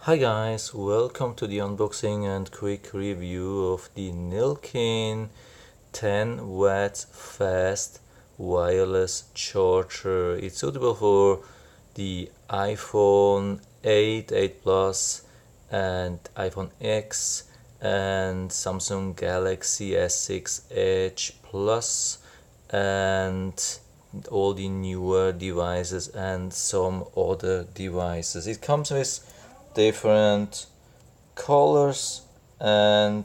Hi guys, welcome to the unboxing and quick review of the Nillkin 10 watts fast wireless charger. It's suitable for the iPhone 8, 8 Plus and iPhone X and Samsung Galaxy S6 Edge Plus and all the newer devices and some other devices. It comes with different colors and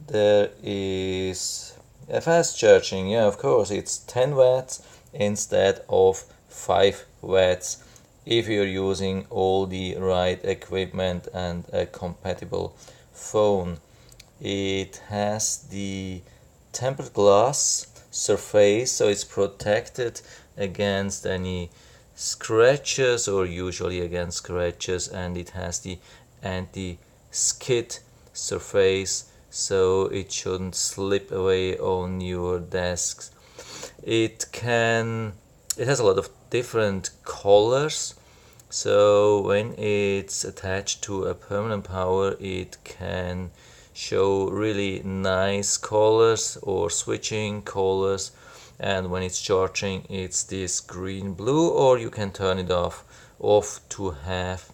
there is a fast charging. Yeah, of course, it's 10 watts instead of 5 watts if you're using all the right equipment and a compatible phone. It has the tempered glass surface, so it's protected against any scratches or usually against scratches, and it has the anti-skid surface, so it shouldn't slip away on your desks. It has a lot of different colors, so when it's attached to a permanent power it can show really nice colors or switching colors, and when it's charging it's this green blue, or you can turn it off to have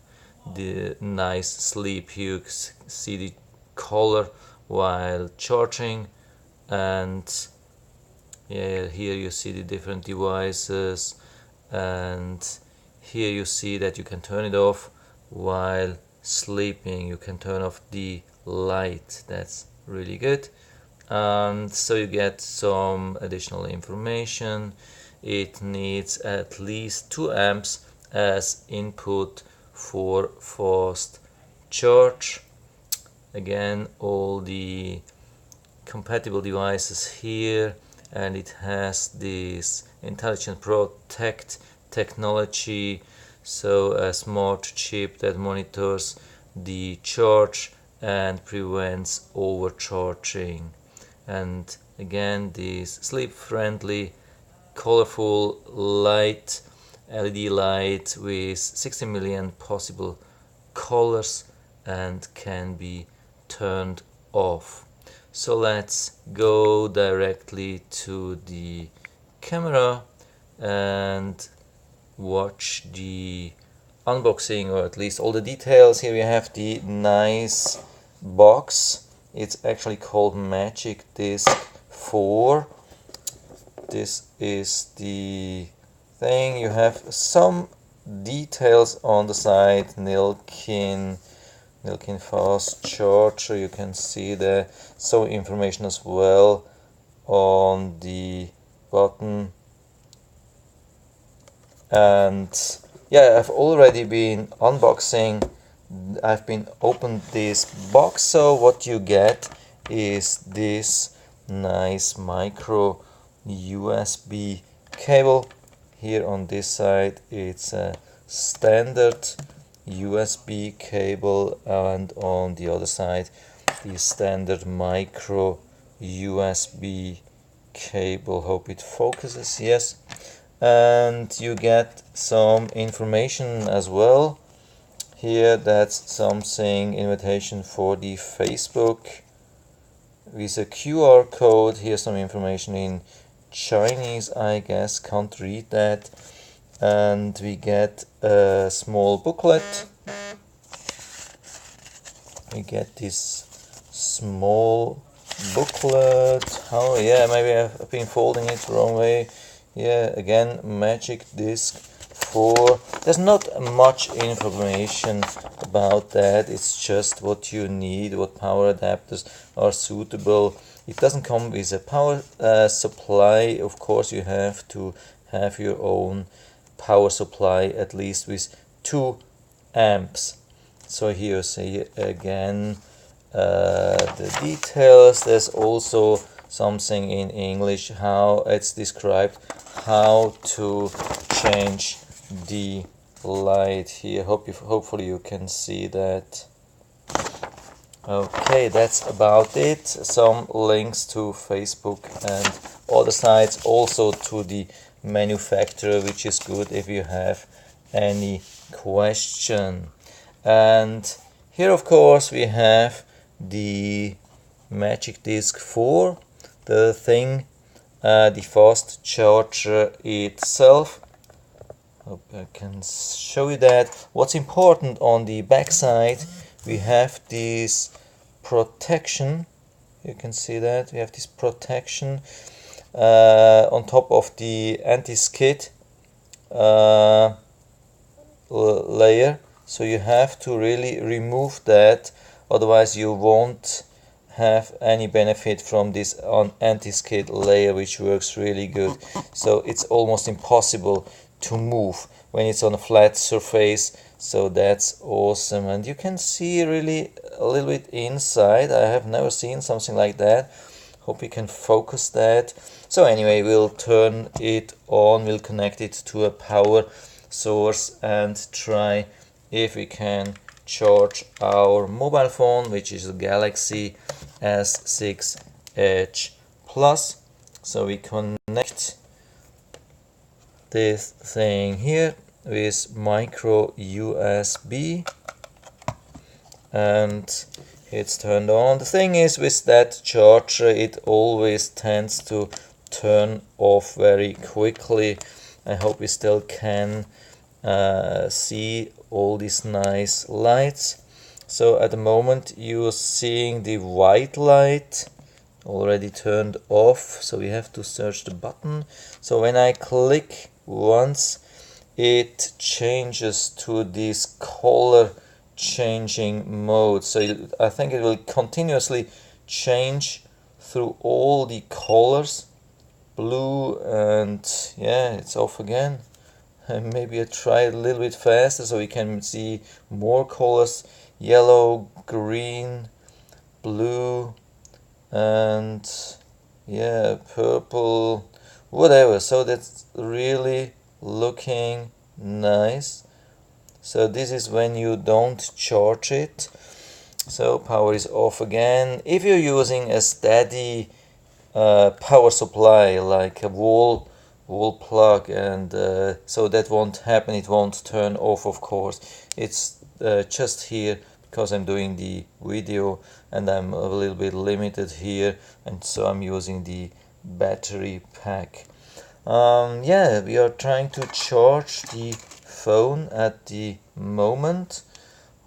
the nice sleep. You see the color while charging, and yeah, here you see the different devices, and here you see that you can turn it off while sleeping. You can turn off the light. That's really good. And so you get some additional information. It needs at least 2 amps as input for fast charge. Again, all the compatible devices here, and it has this intelligent protect technology, so a smart chip that monitors the charge and prevents overcharging. And again, this sleep friendly colorful light, LED light with 60 million possible colors and can be turned off. So let's go directly to the camera and watch the unboxing, or at least all the details. Here we have the nice box. It's actually called Magic Disc 4. This is the thing. You have some details on the side. Nillkin fast charger, you can see there. So information as well on the button. And yeah, I've already been unboxing. I've been opened this box. So what you get is this nice micro USB cable. Here on this side it's a standard USB cable, and on the other side the standard micro USB cable. Hope it focuses. Yes. And you get some information as well. Here, that's something, invitation for the Facebook with a QR code. Here's some information in Chinese, I guess, can't read that. And we get a small booklet. We get this small booklet. Oh yeah, maybe I've been folding it the wrong way. Yeah, again, Magic Disc 4. There's not much information about that. It's just what you need, what power adapters are suitable. It doesn't come with a power supply. Of course, you have to have your own power supply, at least with 2 amps. So here you see again the details. There's also something in English, how it's described how to change the light here. Hopefully you can see that. Okay, that's about it. Some links to Facebook and other sites, also to the manufacturer, which is good if you have any question. And here of course we have the magic disk for the thing, the fast charger itself. Hope I can show you that. What's important on the back side, we have this protection. You can see that we have this protection on top of the anti-skid layer, so you have to really remove that, otherwise you won't have any benefit from this anti-skid layer, which works really good. So it's almost impossible to move when it's on a flat surface, so that's awesome. And you can see really a little bit inside. I have never seen something like that. Hope we can focus that. So anyway, we'll turn it on, we'll connect it to a power source and try if we can charge our mobile phone, which is a Galaxy S6 Edge Plus. So we connect this thing here with micro USB and it's turned on. The thing is, with that charger it always tends to turn off very quickly. I hope we still can see all these nice lights. So at the moment you're seeing the white light already turned off, so we have to search the button. So when I click once, it changes to this color changing mode. So I think it will continuously change through all the colors, blue, and yeah, it's off again. And maybe I try it a little bit faster so we can see more colors: yellow, green, blue, and yeah, purple, whatever. So that's really looking nice. So this is when you don't charge it. So power is off again. If you're using a steady power supply, like a wall plug, and so that won't happen, it won't turn off, of course. It's just here because I'm doing the video and I'm a little bit limited here, and so I'm using the battery pack. Yeah, we are trying to charge the phone at the moment.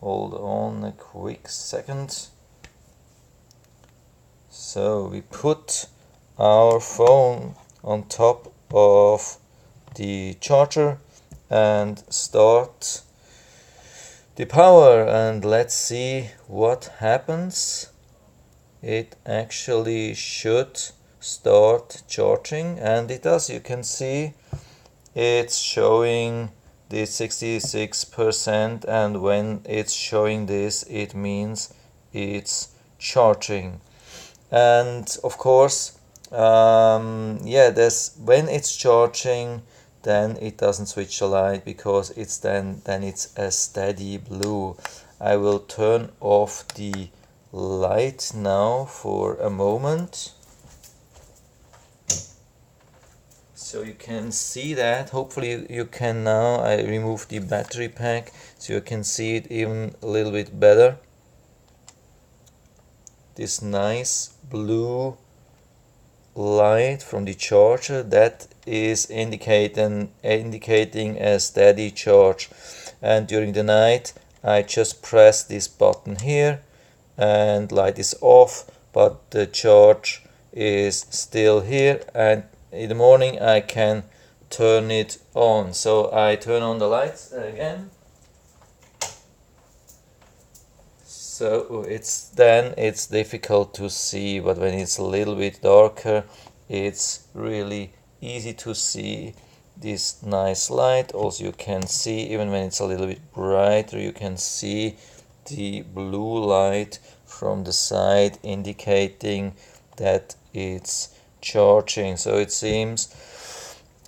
Hold on a quick second. So we put our phone on top of the charger and start the power, and let's see what happens. It actually should start charging, and it does. You can see it's showing the 66%, and when it's showing this, it means it's charging. And of course, yeah, when it's charging, then it doesn't switch the light because it's then it's a steady blue. I will turn off the light now for a moment, so you can see that. Hopefully you can now. I remove the battery pack so you can see it even a little bit better. This nice blue light from the charger, that is indicating a steady charge. And during the night I just press this button here and light is off, but the charge is still here, and in the morning I can turn it on. So I turn on the lights again. So it's difficult to see, but when it's a little bit darker, it's really easy to see this nice light. Also you can see, even when it's a little bit brighter, you can see the blue light from the side indicating that it's charging. So it seems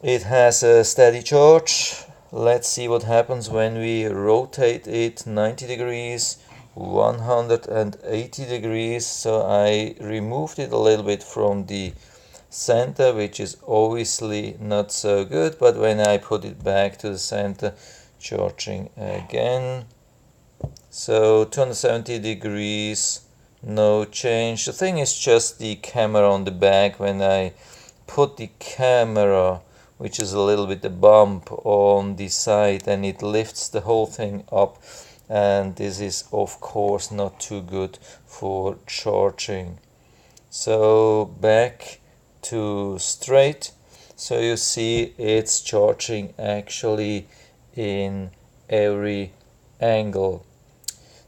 it has a steady charge. Let's see what happens when we rotate it 90 degrees, 180 degrees. So I removed it a little bit from the center, which is obviously not so good, but when I put it back to the center, charging again. So 270 degrees, no change. The thing is just the camera on the back. When I put the camera, which is a little bit a bump on the side, and it lifts the whole thing up, and this is of course not too good for charging. So back to straight. So you see it's charging actually in every angle.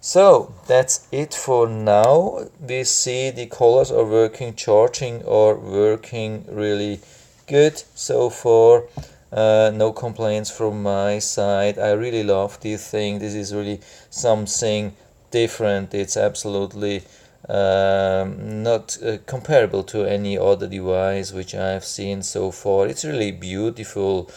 So that's it for now. We see the colors are working, charging are working really good so far. No complaints from my side. I really love this thing. This is really something different. It's absolutely not comparable to any other device which I've seen so far. It's really beautiful.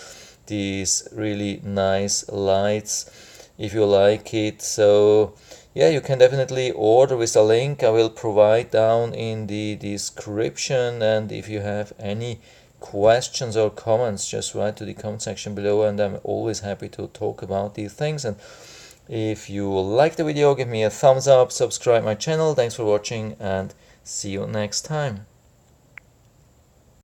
These really nice lights, if you like it. So yeah, you can definitely order with a link I will provide down in the description. And if you have any questions or comments, just write to the comment section below, and I'm always happy to talk about these things. And if you like the video, give me a thumbs up, subscribe my channel. Thanks for watching, and see you next time.